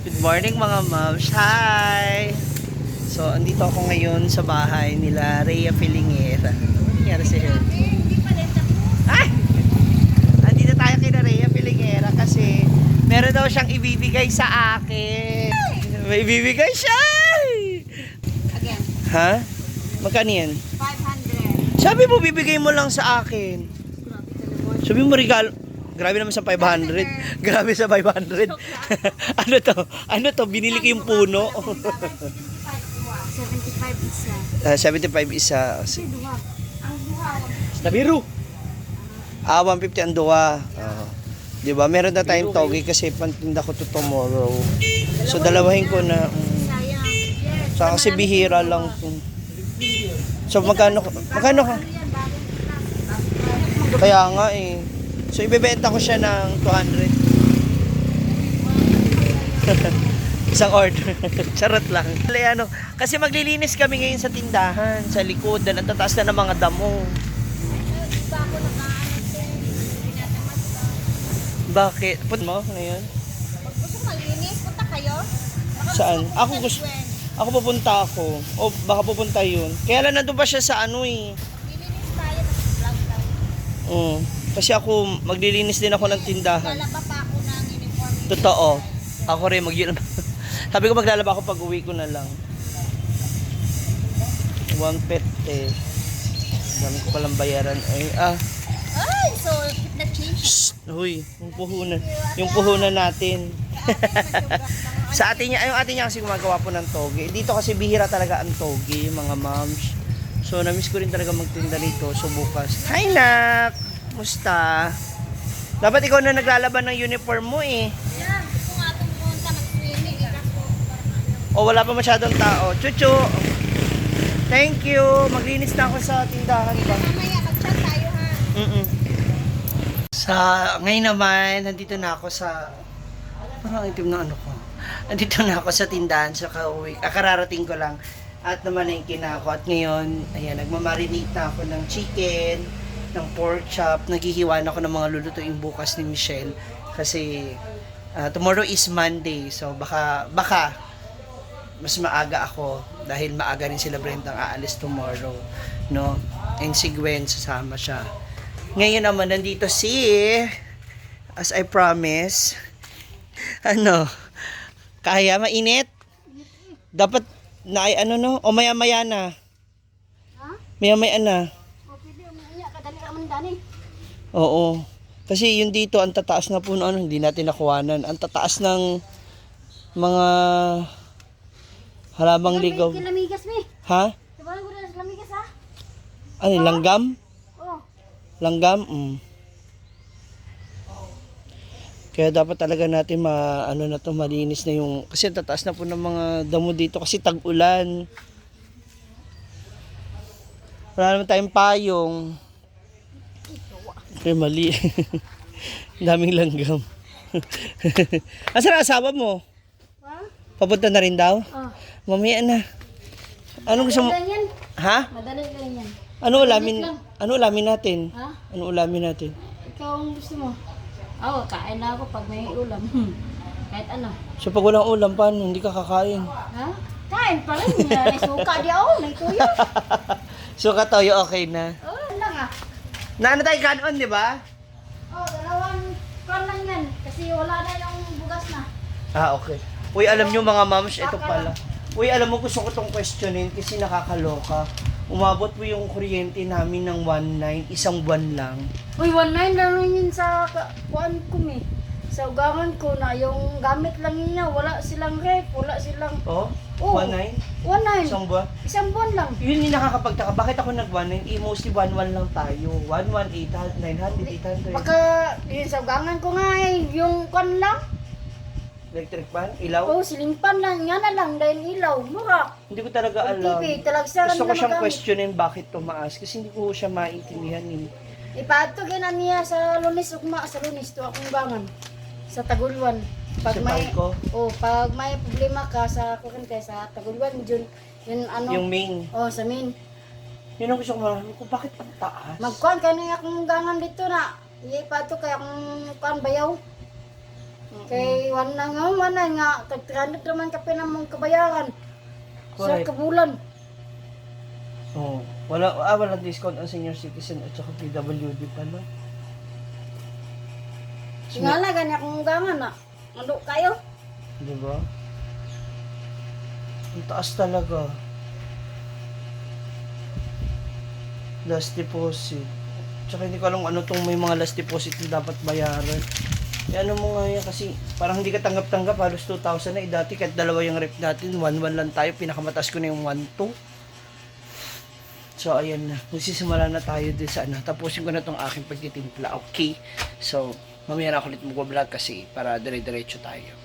Good morning mga moms. Hi! So, andito ako ngayon sa bahay nila Rhea Filingera. Ano nangyari sa iyo? Ay! Andito tayo kina Rhea Filingera kasi meron daw siyang ibibigay sa akin. May ibibigay siya! Again, Ha? Magkano yan? 500. Sabi mo, bibigay mo lang sa akin. Sabi mo, regalo. Grabe naman sa 500. Grabe sa 500. Ano to? Ano to? Binili ko yung puno. 75 isa. 75 isa. Kasi duha. Ang duha. Nabiru. 150 ang duwa. Di ba? Meron na tayong togi kasi pantinda ko to tomorrow. So, dalawahin ko na. Sayang. Yes. Sa kasi bihira lang. So, magkano ka? Kaya nga eh. So, ibebenta ko siya ng 200. Isang order. Charot lang. Ano, kasi maglilinis kami ngayon sa tindahan, sa likod. Ang tataas na ng mga damo. Bakit? Punta mo ngayon? Pag gusto maglinis, punta kayo. Saan? Ako pupunta ako. O baka pupunta yun. Kaya lang nandun pa siya sa ano eh. Lilinis tayo, vlog tayo. Kasi ako, maglilinis din ako ng tindahan. Lalaba pa ako ng uniform. Totoo. Ako rin, sabi ko maglalaba ako pag uwi ko na lang. 150. Dami ko palang bayaran. Ay, so keep the change. Huy, yung puhunan natin. Sa atin niya, yung atin niya kasi gumagawa po ng toge. Dito kasi bihira talaga ang toge, yung mga moms. So, na-miss ko rin talaga magtinda rito. So, bukas. Hi, Nak! Musta? Dapat ikaw na naglalaban ng uniform mo eh. Yan, gusto nga itong punta mag-swimming. O, wala pa masyadong tao. Chuchu! Thank you! Maglinis na ako sa tindahan ba? Mamaya, mag-chat tayo ha. Ngayon naman, nandito na ako sa... Parang itim na ano ko. Nandito na ako sa tindahan sa kauwi. Kararating ko lang. At namalengke na ako. At ngayon, ayan, nagmamarinate na ako ng chicken, ng pork chop. Naghihiwa na ako ng mga lulutuin bukas ni Michelle. Kasi tomorrow is Monday. So baka mas maaga ako. Dahil maaga rin sila Brenda ang aalis tomorrow. No? And si Gwen, sasama siya. Ngayon naman, nandito si... As I promise... Ano? Kaya mainit? Dapat na ano no? O maya-maya na. Ha? Maya-maya na. O, pwede, umiiyak ka. Dali ka man, Dani. Oo. Kasi yung dito, ang tataas na po ano, hindi natin nakuhanan. Ang tataas ng mga halamang ligaw. Kilamigas, mi. Ha? Sabahan ko na sa lamigas, ha? Ano, langgam? Oh. Langgam? Kaya dapat talaga natin malinis na yung, kasi tataas na po ng mga damo dito kasi tag-ulan. Wala naman tayong payong. Kaya mali. Daming langgam. Asan ang asawa mo? Ha? Papunta na rin daw? Oh. Mamaya na. Anong gusto mo? Madali yan. Ha? Madali lang yan. Ano ulamin natin? Ha? Ano ulamin natin? Ikaw ang gusto mo? Oo, kain na ako pag may ulam. Kahit ano. So pag walang ulam, paano? Hindi ka kakain. Ha? Kain pa rin. May suka di ako. May tuyo. So katoyo, okay na. Oo, oh, lang ah. Na ano tayo kanon, di ba? Oo, dalawang pan lang yan. Kasi wala na yung bugas na. Okay. Uy, alam nyo mga moms, ito pala. Uy, alam mo, gusto ko tong questionin kasi nakakaloka. Umabot po yung kuryente namin ng 1.9, isang buwan lang. Uy, 1.9 lang yun sa kuan ko eh. Sa ugangan ko na yung gamit lang niya. Wala silang ref, wala silang... Oh? Oo. 1.9? 1.9. Isang buwan? Isang buwan lang. Yun yung nakakapagtaka. Bakit ako nag-1.9? Mostly 1.1 lang tayo. 1.1, 800, 900, 800. Baka yun sa ugangan ko nga yung kuan lang. Electric fan? Ilaw? Oo, silimpan lang. Nga na lang dahil ilaw. Mura. Hindi ko talaga alam. TV, talagsaran Gusto ko na siyang magamit. questionin bakit tumaas. Kasi hindi ko siya maintindihan eh. Ipato gina niya sa Lunes ugma sa Lunes to akong bangan sa Tagulwan. Sa Palco? Pag may problema ka sa kurente sa Tagulwan yun ano Yung main. sa main. Yun ang gusto ko malaman ko, bakit ang taas? Magkuan ka na akong gangan dito na. Ipato kay akong kuan bayaw. Kay wala nga, tag 300 naman ka pinamong kabayaran. Sa Correct. kabulan. Oo. Walang discount ang senior citizen at saka PWD pala. Tingala ganyan kung gangan na. Ano kayo? Di ba? Ang taas talaga. Last deposit. Tsaka hindi ko alam kung ano tong may mga last deposit na dapat bayaran. Eh ano mo nga yan kasi parang hindi ka tanggap-tanggap halos 2,000 na. Eh dati kahit dalawa yung rep natin, 1,1 lang tayo. Pinakamataas ko na yung 1,2. So ayan na. Magsisimula na tayo din sa ano. Tapusin ko na tong aking pagtitimpla. Okay? So mamaya na ako ulit mag-vlog kasi para dire-diretso tayo.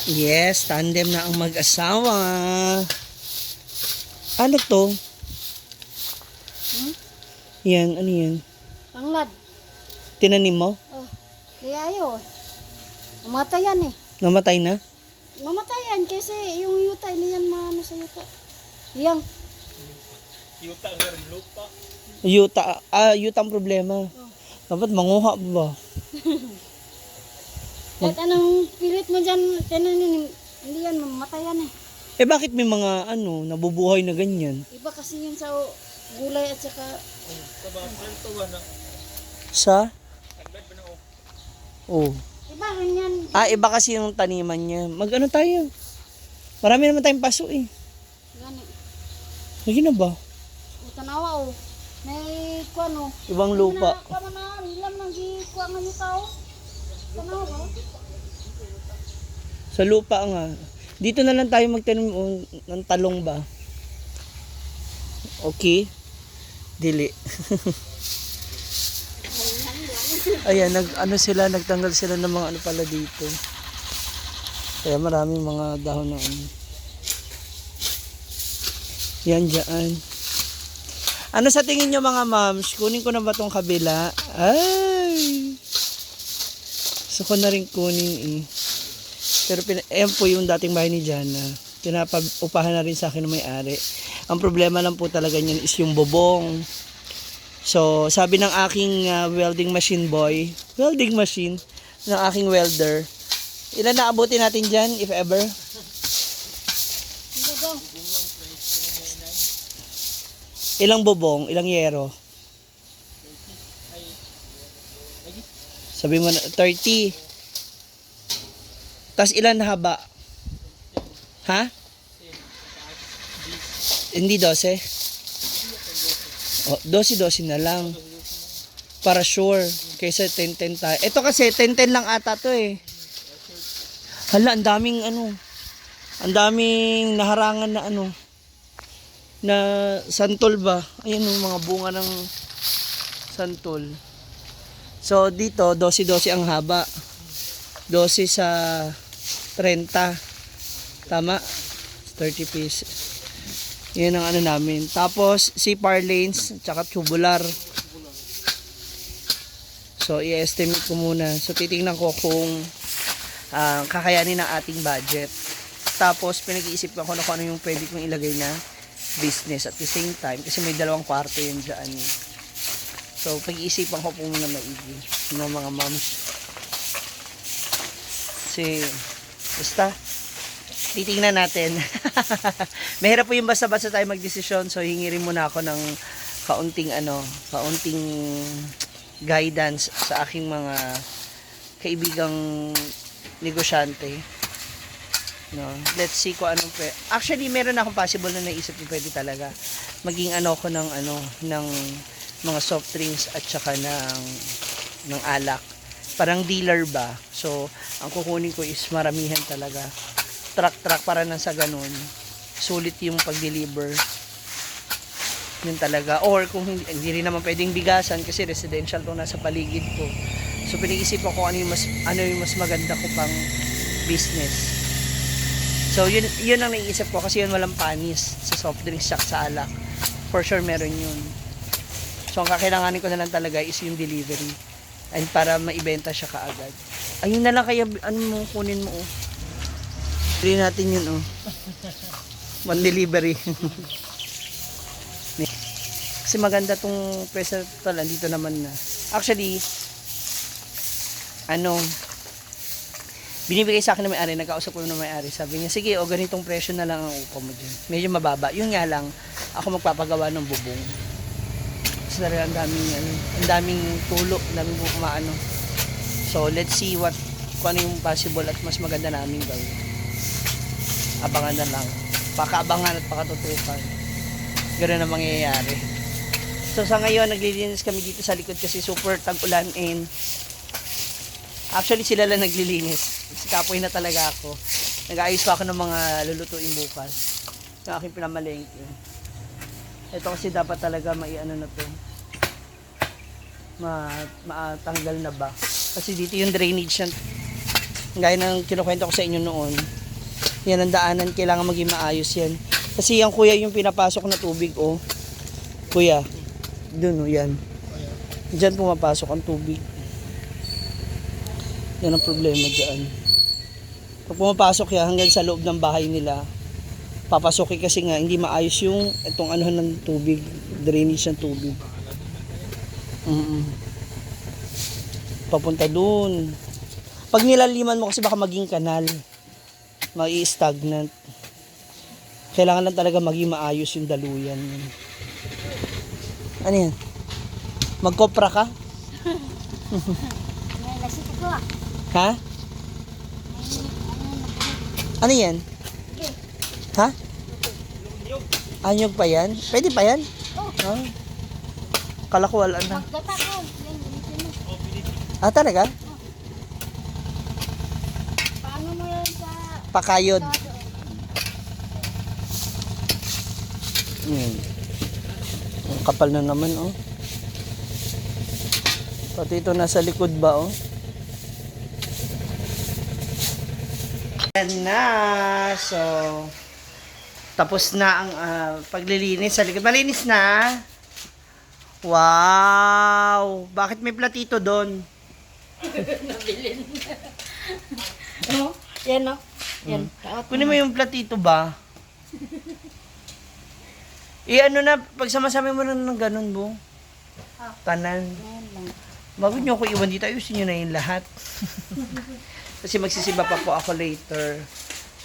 Yes, tandem na ang mag-asawa. Ano to? Yan, ano yan? Tanglad. Tinanim mo? Oh, kaya ayo. Namatayan eh. Namatay na? Mamatayan kasi yung yuta niyan maano sa yuta. Yang Yuta ang problema. Dapat manguha ba? kahit anong pilit mo dyan, tinanin, hindi yan mamatayan eh. Eh bakit may mga ano, nabubuhay na ganyan? Iba kasi yun sa gulay at saka Sa? Oh. iba rin yan. Iba kasi yung taniman niya. Mag-ano tayo? Marami naman tayong paso eh. Gani. Lagi na ba? Tanawa oh. May kuano. Ibang lupa. Kuano na, ilam nang kuha nga yung tao. Tanawa ba? Sa lupa nga. Dito na lang tayo magtanim ng talong ba? Okay. Dili. Ayan, nagtanggal sila ng mga ano pala dito. Kaya maraming mga dahon na ano. Yan dyan. Ano sa tingin nyo mga moms? Kunin ko na ba tong kabila? Ay! Gusto ko na rin kunin eh. Pero ayan po yung dating bahay ni Jana. Pinapaupahan na rin sa akin ng may-ari. Ang problema lang po talaga niyan is yung bubong. So, sabi ng aking welding machine, ng aking welder, ilan na abutin natin dyan, if ever? Hindi daw. Ilang bubong, ilang yero? Sabi mo na, 30. Tapos ilan na haba? Ha? Hindi 12? Oh, 12 na lang. Para sure. Kaysa 10-10 tayo. Ito kasi 10-10 lang ata to eh. Hala, ang daming ano. Ang daming naharangan na ano. Na santol ba? Ayan yung mga bunga ng santol. So dito 12-12 ang haba. 12 sa 30. Tama? 30 pieces. Yan ang ano namin. Tapos, C-par lanes, tsaka tubular. So, i-estimate ko muna. So, titingnan ko kung kakayanin ng ating budget. Tapos, pinag-iisip ko na kung ano yung pwede kong ilagay na business at the same time. Kasi may 2 kwarto yun dyan. So, pag-iisipan ko po muna maigi ng mga moms. Kasi, basta, titingnan natin. Mahirap po yung basta-basta tayo magdesisyon. So, hingi rin muna ako ng kaunting guidance sa aking mga kaibigang negosyante. No? Let's see kung anong pwede. Actually, meron akong possible na naisip na pwede talaga. Maging ako ng mga soft drinks at saka ng alak. Parang dealer ba? So, ang kukunin ko is maramihan talaga. Truck para nang sa ganun. Sulit yung pag-deliver. Yun talaga. Or kung hindi rin naman pwedeng bigasan kasi residential to nasa paligid ko. So, pinag-isipan ko ano yung mas maganda ko pang business. So, yun ang naiisip ko kasi yun walang panis sa soft drinks sa alak. For sure, meron yun. So, ang kakailanganin ko na lang talaga is yung delivery. And para maibenta siya kaagad. Ayun na lang kaya, kunin mo, oh. Pili natin yun, oh. One delivery. Kasi maganda tong pwesto tala, dito naman na. Actually, Binibigay sa akin na may-ari, nagkausap ko na may-ari. Sabi niya, sige, o ganitong presyo na lang ang upo mo dyan. Medyo mababa. Yun nga lang, ako magpapagawa ng bubong. Kasi talaga ang daming tulo, ang daming kumaano. So, let's see kung ano yung possible at mas maganda namin gawin. Abangan na lang. Pakaabangan at pakatutukan. Ganun ang mangyayari. So, sa ngayon, naglilinis kami dito sa likod kasi super tag-ulan and actually, sila lang naglilinis. Si Kapoy na talaga ako. Nag-aayos pa ako ng mga lulutuin bukas. Yung aking pinamalengke. Ito kasi dapat talaga maiano na to. Matanggal na ba? Kasi dito yung drainage yan. Gaya ng kinukwento ko sa inyo noon. Yan ang daanan. Kailangan maging maayos yan. Kasi yan kuya yung pinapasok na tubig oh. Kuya. Dun oh yan. Diyan pumapasok ang tubig. Yan ang problema dyan. Pag pumapasok yan hanggang sa loob ng bahay nila, papasokin kasi nga hindi maayos yung itong ano ng tubig, drainage ng tubig. Papunta dun. Pag nilaliman mo kasi baka maging kanal, mai-stagnant. Kailangan lang talaga maging maayos yung daluyan. Ano yan? Magkopra ka? May lasik ko ah. Ha? Ano yan? Ha? Anyog pa yan? Pwede pa yan? Oh. Kala ko wala na. Gata ko. Yan, ganito na. Ah, talaga? Paano mo yan sa... Pakayod. Ang kapal na naman, oh. Pati ito nasa likod ba, oh. Yan na. So, tapos na ang paglilinis sa likod. Malinis na. Wow! Bakit may platito doon? Nabilin. Oh, yan oh. Yan. Kunin mo yung platito ba? Ano na, pagsama-sama mo na ng ganun, bo. Tanan. Yan lang. Bago nyo ako iwan dito, ayusin nyo na yung lahat. Kasi magsisiba pa po ako later.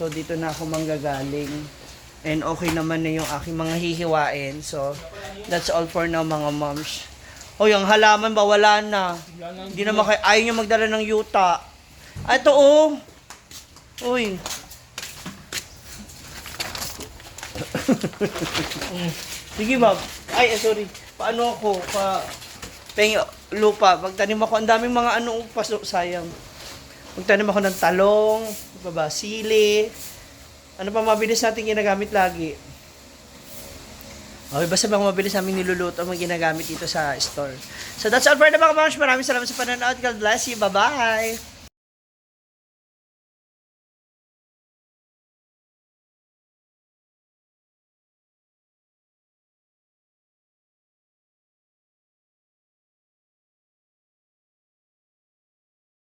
So, dito na ako manggagaling. And okay naman na yung aking mga hihiwain. So, that's all for now, mga moms. Hoy, ang halaman ba? Wala na. Hindi naman kayo, ayaw nyo magdala ng yuta. Ito, oh. Uy. Sige, ma'am. Ay, sorry. Paano ako? Pengi lupa. Magtanim ako. Ang daming mga paso. Sayang. Magtanim ako ng talong, sili. Ano pa mabilis natin ginagamit lagi? Okay, basta mga mabilis namin niluluto ang ginagamit dito sa store. So that's all for the mga moms. Maraming salamat sa panonood. God bless you. Bye-bye!